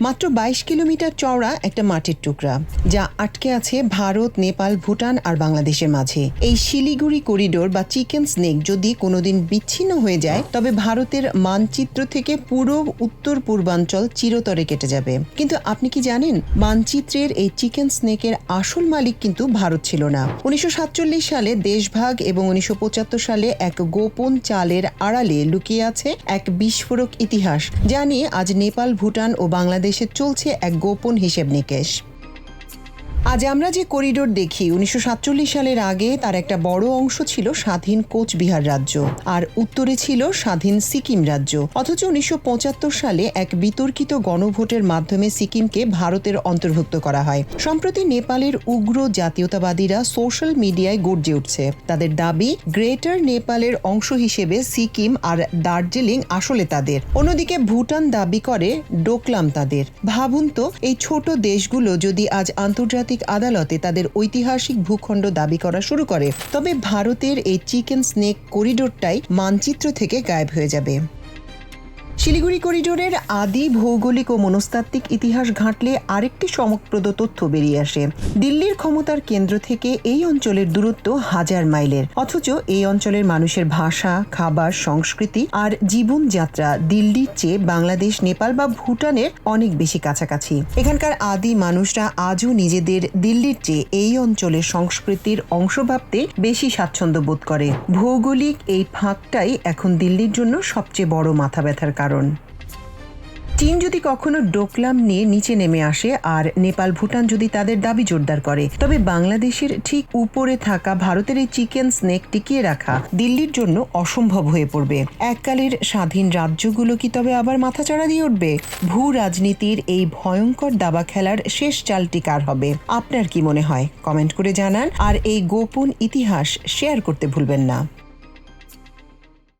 মাত্র ২২ কিলোমিটার চওড়া একটা মাটির টুকরা, যা আটকে আছে ভারত, নেপাল, ভুটান আর বাংলাদেশের মাঝে। এই শিলিগুড়ি করিডোর বা চিকেন স্নেক যদি কোনোদিন বিচ্ছিন্ন হয়ে যায়, তবে ভারতের মানচিত্র থেকে পুরো উত্তর পূর্বাঞ্চল চিরতরে কেটে যাবে। কিন্তু আপনি কি জানেন, মানচিত্রের এই চিকেন স্নেকের আসল মালিক কিন্তু ভারত ছিল না। 1947 সালে দেশভাগ এবং 1975 সালে এক গোপন চালের আড়ালে লুকিয়ে আছে এক বিস্ফোরক ইতিহাস, যা নিয়ে আজ নেপাল, ভুটান ও বাংলাদেশে চলছে এক গোপন হিসেব নিকেশ। আজ আমরা যে করিডোর দেখি, 1947 সালের আগে তার একটা বড় অংশ ছিল স্বাধীন কোচবিহার রাজ্য, আর উত্তরে ছিল স্বাধীন সিকিম রাজ্য। অথচ 1975 সালে এক বিতর্কিত গণভোটের মাধ্যমে সিকিমকে ভারতের অন্তর্ভুক্ত করা হয়। সম্প্রতি নেপালের উগ্র জাতীয়তাবাদীরা সোশ্যাল মিডিয়ায় গর্জে উঠছে। তাদের দাবি, গ্রেটার নেপালের অংশ হিসেবে সিকিম আর দার্জিলিং আসলে তাদের। অন্যদিকে ভুটান দাবি করে ডোকলাম তাদের। ভাবুন তো, এই ছোট দেশগুলো যদি আজ আন্তর্জাতিক আদালতে তাদের ঐতিহাসিক ভূখণ্ড দাবি করা শুরু করে, তবে ভারতের এই চিকেন স্নেক করিডোরটাই মানচিত্র থেকে গায়েব হয়ে যাবে। শিলিগুড়ি করিডোরের আদি ভৌগোলিক ও মনস্তাত্ত্বিক ইতিহাস ঘাঁটলে আরেকটি চমকপ্রদ তথ্য বেরিয়ে আসে। দিল্লির ক্ষমতার কেন্দ্র থেকে এই অঞ্চলের দূরত্ব 1000 মাইলের, অথচ এই অঞ্চলের মানুষের ভাষা, খাবার, সংস্কৃতি আর জীবনযাত্রা দিল্লির চেয়ে বাংলাদেশ, নেপাল বা ভুটানের অনেক বেশি কাছাকাছি। এখানকার আদি মানুষরা আজও নিজেদের দিল্লির চেয়ে এই অঞ্চলের সংস্কৃতির অংশ ভাবতে বেশি স্বাচ্ছন্দ্য বোধ করে। ভৌগোলিক এই ফাঁকটাই এখন দিল্লির জন্য সবচেয়ে বড় মাথা ব্যথার কারণ। চীন যদি কখনো ডোকলাম নিয়ে নিচে নেমে আসে আর নেপাল, ভুটান যদি তাদের দাবি জোরদার করে, তবে বাংলাদেশের ঠিক উপরে থাকা ভারতের এই চিকেন স্নেক টিকিয়ে রাখা দিল্লির জন্য অসম্ভব হয়ে পড়বে। এককালের স্বাধীন রাজ্যগুলো কি তবে আবার মাথাচাড়া দিয়ে উঠবে? ভূ রাজনীতির এই ভয়ঙ্কর দাবা খেলার শেষ চালটি কার হবে? আপনার কি মনে হয়? কমেন্ট করে জানান, আর এই গোপন ইতিহাস শেয়ার করতে ভুলবেন না।